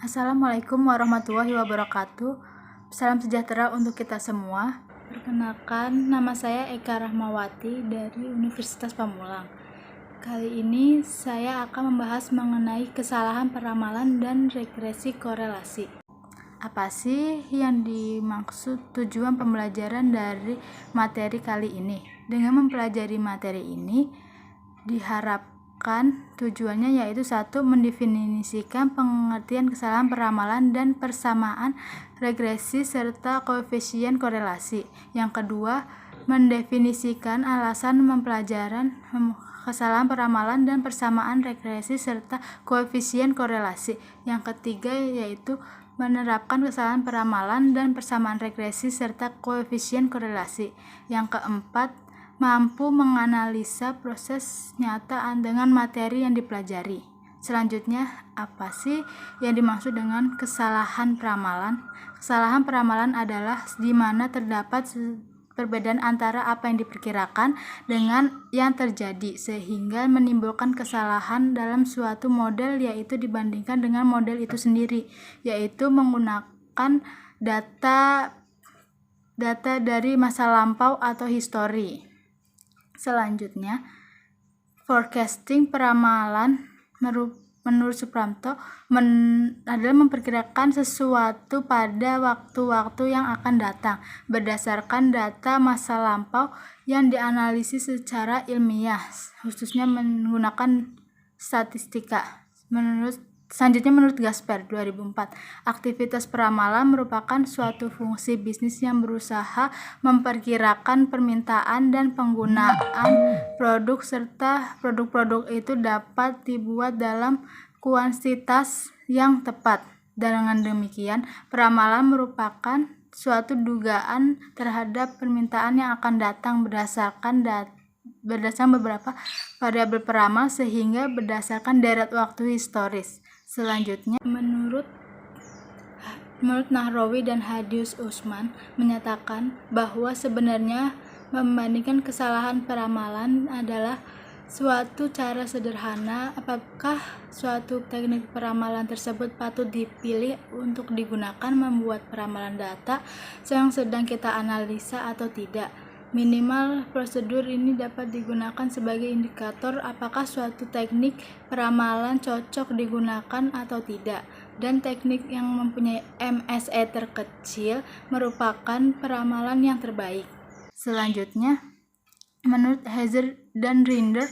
Assalamualaikum warahmatullahi wabarakatuh. Salam sejahtera untuk kita semua. Perkenalkan, nama saya Eka Rahmawati dari Universitas Pamulang. Kali ini saya akan membahas mengenai kesalahan peramalan dan regresi korelasi. Apa sih yang dimaksud tujuan pembelajaran dari materi kali ini? Dengan mempelajari materi ini, diharapkan tujuannya yaitu satu, mendefinisikan pengertian kesalahan peramalan dan persamaan regresi serta koefisien korelasi. Yang kedua, mendefinisikan alasan mempelajaran kesalahan peramalan dan persamaan regresi serta koefisien korelasi. Yang ketiga yaitu menerapkan kesalahan peramalan dan persamaan regresi serta koefisien korelasi. Yang keempat, mampu menganalisa proses nyata dengan materi yang dipelajari. Selanjutnya, apa sih yang dimaksud dengan kesalahan peramalan? Kesalahan peramalan adalah di mana terdapat perbedaan antara apa yang diperkirakan dengan yang terjadi, sehingga menimbulkan kesalahan dalam suatu model yaitu dibandingkan dengan model itu sendiri, yaitu menggunakan data dari masa lampau atau histori. Selanjutnya, forecasting peramalan menurut Suprapto adalah memperkirakan sesuatu pada waktu-waktu yang akan datang berdasarkan data masa lampau yang dianalisis secara ilmiah, khususnya menggunakan statistika. Selanjutnya, menurut Gasper 2004, aktivitas peramalan merupakan suatu fungsi bisnis yang berusaha memperkirakan permintaan dan penggunaan produk serta produk-produk itu dapat dibuat dalam kuantitas yang tepat. Dengan demikian, peramalan merupakan suatu dugaan terhadap permintaan yang akan datang berdasarkan beberapa variabel peramal sehingga berdasarkan deret waktu historis. Selanjutnya, menurut Nahrawi dan Hadius Usman menyatakan bahwa sebenarnya membandingkan kesalahan peramalan adalah suatu cara sederhana apakah suatu teknik peramalan tersebut patut dipilih untuk digunakan membuat peramalan data yang sedang kita analisa atau tidak. Minimal prosedur ini dapat digunakan sebagai indikator apakah suatu teknik peramalan cocok digunakan atau tidak, dan teknik yang mempunyai MSE terkecil merupakan peramalan yang terbaik. Selanjutnya, menurut Heiser dan Rinder,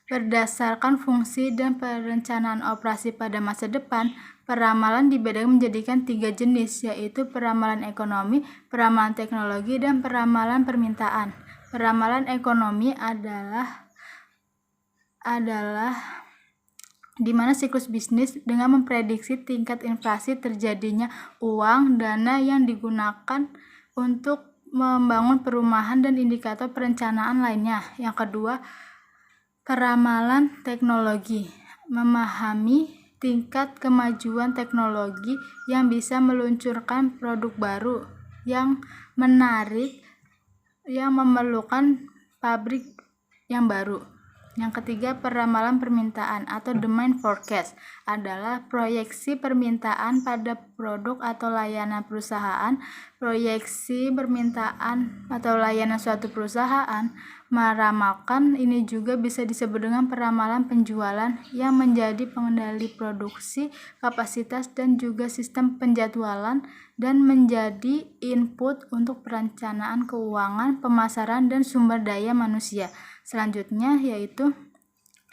berdasarkan fungsi dan perencanaan operasi pada masa depan, peramalan dibedakan menjadikan 3 jenis, yaitu peramalan ekonomi, peramalan teknologi, dan peramalan permintaan. Peramalan ekonomi adalah di mana siklus bisnis dengan memprediksi tingkat inflasi, terjadinya uang, dana yang digunakan untuk membangun perumahan, dan indikator perencanaan lainnya. Yang kedua, peramalan teknologi memahami tingkat kemajuan teknologi yang bisa meluncurkan produk baru yang menarik yang memerlukan pabrik yang baru. Yang ketiga, peramalan permintaan atau demand forecast adalah proyeksi permintaan pada produk atau layanan perusahaan. Proyeksi permintaan atau layanan suatu perusahaan meramalkan ini juga bisa disebut dengan peramalan penjualan yang menjadi pengendali produksi, kapasitas, dan juga sistem penjadwalan, dan menjadi input untuk perencanaan keuangan, pemasaran, dan sumber daya manusia. Selanjutnya yaitu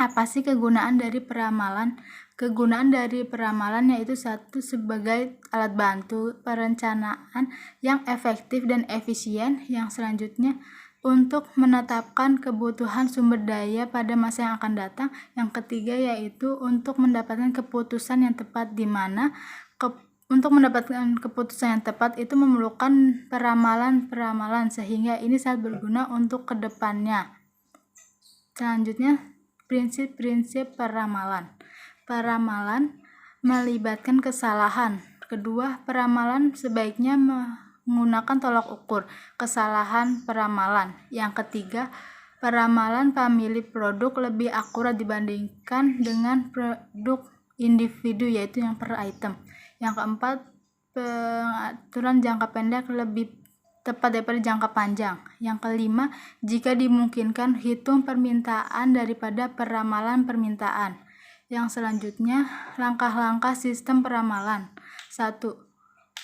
apa sih kegunaan dari peramalan? Kegunaan dari peramalan yaitu satu, sebagai alat bantu perencanaan yang efektif dan efisien. Yang selanjutnya, untuk menetapkan kebutuhan sumber daya pada masa yang akan datang. Yang ketiga yaitu untuk mendapatkan keputusan yang tepat, di mana untuk mendapatkan keputusan yang tepat itu memerlukan peramalan-peramalan, sehingga ini sangat berguna untuk kedepannya. Selanjutnya, prinsip-prinsip peramalan. Peramalan melibatkan kesalahan. Kedua, peramalan sebaiknya menggunakan tolak ukur kesalahan peramalan. Yang ketiga, peramalan pemilik produk lebih akurat dibandingkan dengan produk individu, yaitu yang per item. Yang keempat, pengaturan jangka pendek lebih tepat daripada jangka panjang. Yang kelima, jika dimungkinkan hitung permintaan daripada peramalan permintaan. Yang selanjutnya, langkah-langkah sistem peramalan. 1.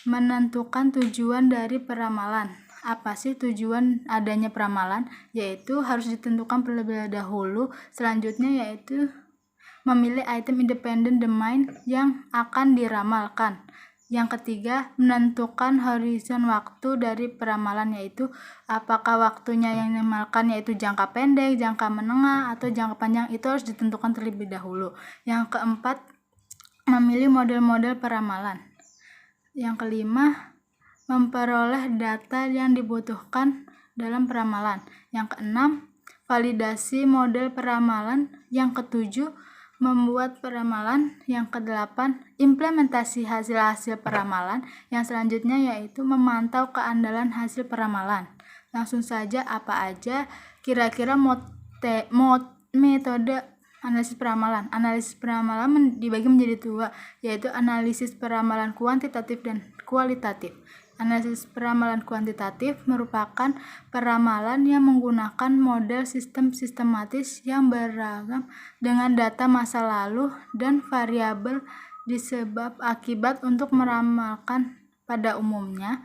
Menentukan tujuan dari peramalan. Apa sih tujuan adanya peramalan? Yaitu harus ditentukan terlebih dahulu. Selanjutnya yaitu memilih item independent domain yang akan diramalkan. Yang ketiga, menentukan horizon waktu dari peramalan, yaitu apakah waktunya yang diramalkan yaitu jangka pendek, jangka menengah, atau jangka panjang. Itu harus ditentukan terlebih dahulu. Yang keempat, memilih model-model peramalan. Yang kelima, memperoleh data yang dibutuhkan dalam peramalan. Yang keenam, validasi model peramalan. Yang ketujuh, membuat peramalan. Yang kedelapan, implementasi hasil-hasil peramalan. Yang selanjutnya yaitu memantau keandalan hasil peramalan. Langsung saja, apa aja kira-kira metode analisis peramalan? Analisis peramalan dibagi menjadi dua, yaitu analisis peramalan kuantitatif dan kualitatif. Analisis peramalan kuantitatif merupakan peramalan yang menggunakan model sistem sistematis yang beragam dengan data masa lalu dan variabel disebab akibat untuk meramalkan. Pada umumnya,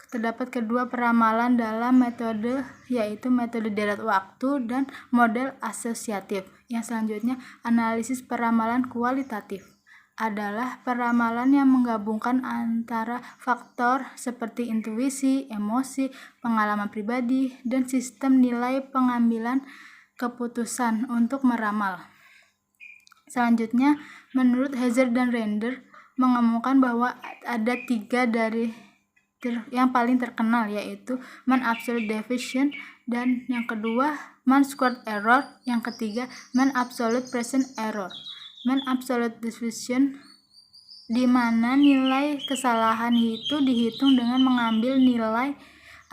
terdapat kedua peramalan dalam metode, yaitu metode deret waktu dan model asosiatif. Yang selanjutnya, analisis peramalan kualitatif adalah peramalan yang menggabungkan antara faktor seperti intuisi, emosi, pengalaman pribadi, dan sistem nilai pengambilan keputusan untuk meramal. Selanjutnya, menurut Hazard dan Render mengemukakan bahwa ada 3 dari yang paling terkenal, yaitu mean absolute deviation, dan yang kedua mean squared error, yang ketiga mean absolute present error. Mean absolute deviation di mana nilai kesalahan itu dihitung dengan mengambil nilai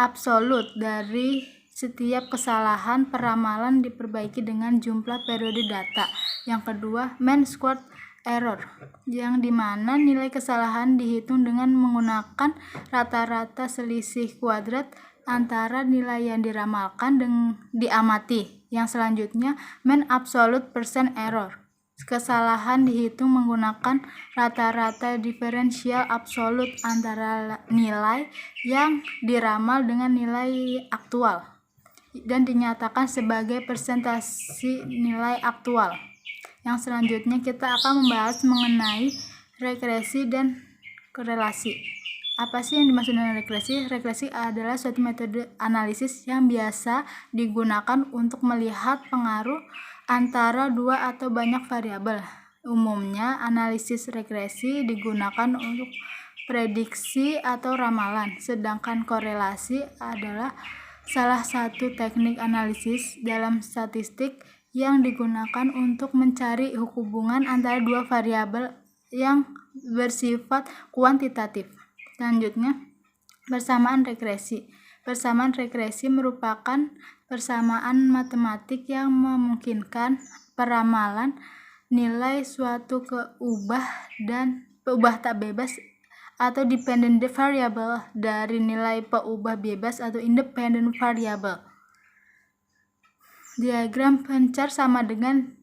absolut dari setiap kesalahan peramalan diperbaiki dengan jumlah periode data. Yang kedua, mean squared error, yang dimana nilai kesalahan dihitung dengan menggunakan rata-rata selisih kuadrat antara nilai yang diramalkan dan diamati. Yang selanjutnya, mean absolute percent error. Kesalahan dihitung menggunakan rata-rata diferensial absolut antara nilai yang diramal dengan nilai aktual dan dinyatakan sebagai persentase nilai aktual. Yang selanjutnya kita akan membahas mengenai regresi dan korelasi. Apa sih yang dimaksud dengan regresi? Regresi adalah suatu metode analisis yang biasa digunakan untuk melihat pengaruh antara dua atau banyak variabel. Umumnya, analisis regresi digunakan untuk prediksi atau ramalan, sedangkan korelasi adalah salah satu teknik analisis dalam statistik yang digunakan untuk mencari hubungan antara dua variabel yang bersifat kuantitatif. Selanjutnya, persamaan regresi. Persamaan regresi merupakan persamaan matematik yang memungkinkan peramalan nilai suatu keubah dan peubah tak bebas atau dependent variable dari nilai peubah bebas atau independent variable. Diagram pencar sama dengan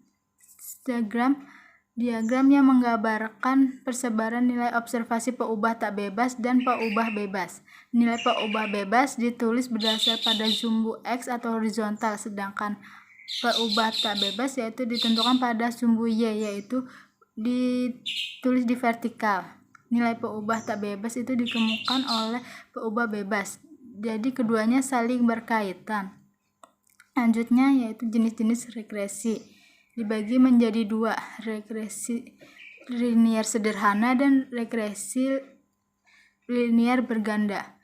diagram yang menggambarkan persebaran nilai observasi peubah tak bebas dan peubah bebas. Nilai peubah bebas ditulis berdasar pada sumbu X atau horizontal, sedangkan peubah tak bebas yaitu ditentukan pada sumbu Y, yaitu ditulis di vertikal. Nilai peubah tak bebas itu ditemukan oleh peubah bebas. Jadi keduanya saling berkaitan. Selanjutnya yaitu jenis-jenis regresi. Dibagi menjadi dua, regresi linier sederhana dan regresi linier berganda.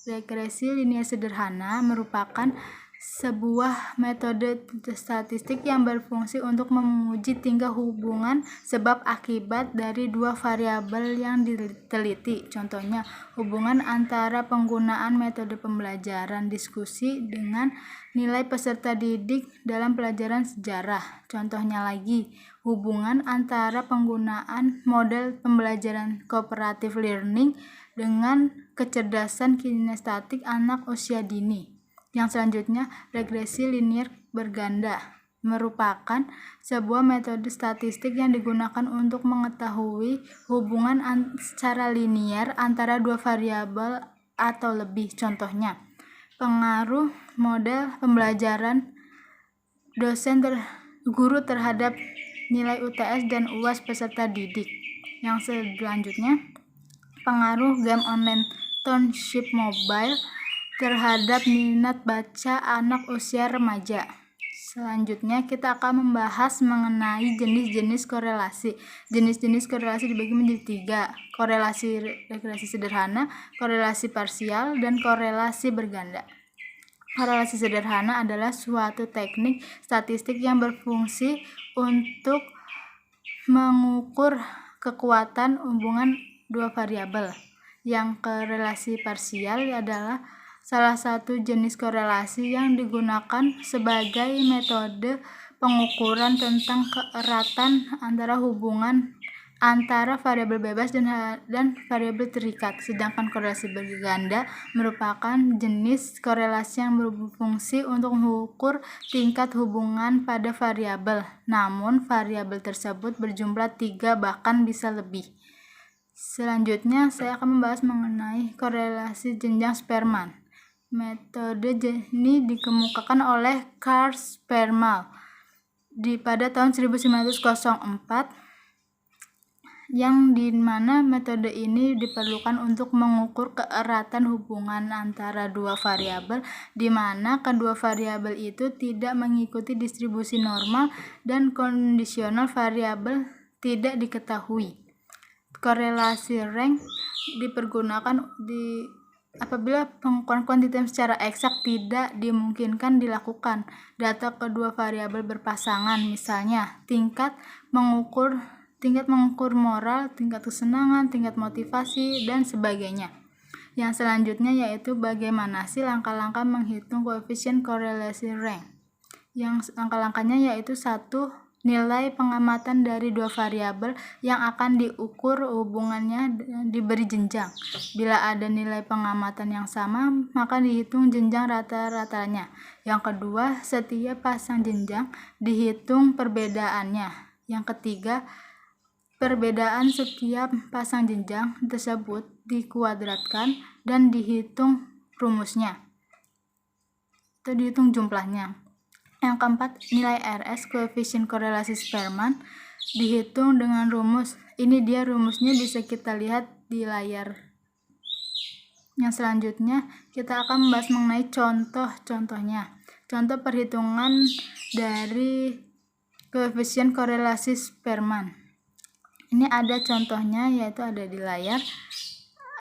Regresi linier sederhana merupakan sebuah metode statistik yang berfungsi untuk menguji tingkah hubungan sebab akibat dari dua variabel yang diteliti. Contohnya, hubungan antara penggunaan metode pembelajaran diskusi dengan nilai peserta didik dalam pelajaran sejarah. Contohnya lagi, hubungan antara penggunaan model pembelajaran cooperative learning dengan kecerdasan kinestetik anak usia dini. Yang selanjutnya, regresi linier berganda merupakan sebuah metode statistik yang digunakan untuk mengetahui hubungan secara linier antara dua variabel atau lebih. Contohnya, pengaruh model pembelajaran guru terhadap nilai UTS dan UAS peserta didik. Yang selanjutnya, pengaruh game online township mobile terhadap minat baca anak usia remaja. Selanjutnya kita akan membahas mengenai jenis-jenis korelasi. Jenis-jenis korelasi dibagi menjadi 3, korelasi regresi sederhana, korelasi parsial, dan korelasi berganda. Korelasi sederhana adalah suatu teknik statistik yang berfungsi untuk mengukur kekuatan hubungan dua variabel. Yang korelasi parsial adalah salah satu jenis korelasi yang digunakan sebagai metode pengukuran tentang keeratan antara hubungan antara variabel bebas dan variabel terikat. Sedangkan korelasi berganda merupakan jenis korelasi yang berfungsi untuk mengukur tingkat hubungan pada variabel, namun variabel tersebut berjumlah 3 bahkan bisa lebih. Selanjutnya saya akan membahas mengenai korelasi jenjang Spearman. Metode ini dikemukakan oleh Carl Spearman pada tahun 1904, yang dimana metode ini diperlukan untuk mengukur keeratan hubungan antara dua variabel, di mana kedua variabel itu tidak mengikuti distribusi normal dan kondisional variabel tidak diketahui. Korelasi rank dipergunakan apabila pengukuran kuantitatif secara eksak tidak dimungkinkan dilakukan. Data kedua variabel berpasangan, misalnya tingkat mengukur moral, tingkat kesenangan, tingkat motivasi, dan sebagainya. Yang selanjutnya yaitu bagaimana sih langkah-langkah menghitung koefisien korelasi rank. Yang langkah-langkahnya yaitu 1. Nilai pengamatan dari dua variabel yang akan diukur hubungannya diberi jenjang. Bila ada nilai pengamatan yang sama, maka dihitung jenjang rata-ratanya. Yang kedua, setiap pasang jenjang dihitung perbedaannya. Yang ketiga, perbedaan setiap pasang jenjang tersebut dikuadratkan dan dihitung rumusnya atau dihitung jumlahnya. Yang keempat, nilai RS, koefisien korelasi Spearman, dihitung dengan rumus. Ini dia rumusnya, bisa kita lihat di layar. Yang selanjutnya, kita akan membahas mengenai contoh-contohnya. Contoh perhitungan dari koefisien korelasi Spearman. Ini ada contohnya, yaitu ada di layar.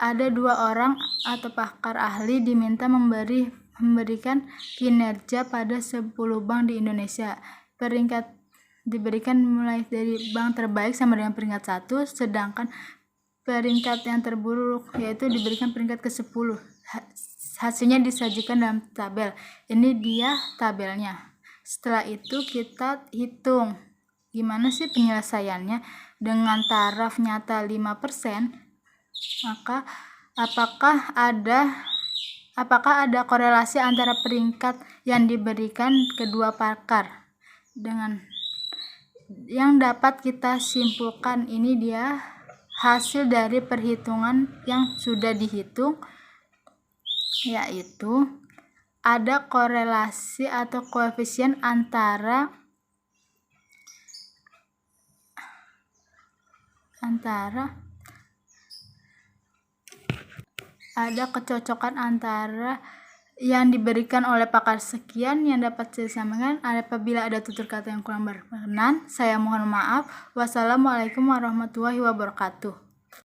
Ada 2 orang atau pakar ahli diminta memberikan kinerja pada 10 bank di Indonesia. Peringkat diberikan mulai dari bank terbaik sama dengan peringkat 1, sedangkan peringkat yang terburuk yaitu diberikan peringkat ke-10. Hasilnya disajikan dalam tabel. Ini dia tabelnya. Setelah itu kita hitung gimana sih penyelesaiannya. Dengan taraf nyata 5%, maka apakah ada korelasi antara peringkat yang diberikan kedua pakar dengan yang dapat kita simpulkan. Ini dia hasil dari perhitungan yang sudah dihitung, yaitu ada korelasi atau koefisien antara ada kecocokan antara yang diberikan oleh pakar sekian yang dapat saya sampaikan. Apabila ada tutur kata yang kurang berkenan, saya mohon maaf. Wassalamualaikum warahmatullahi wabarakatuh.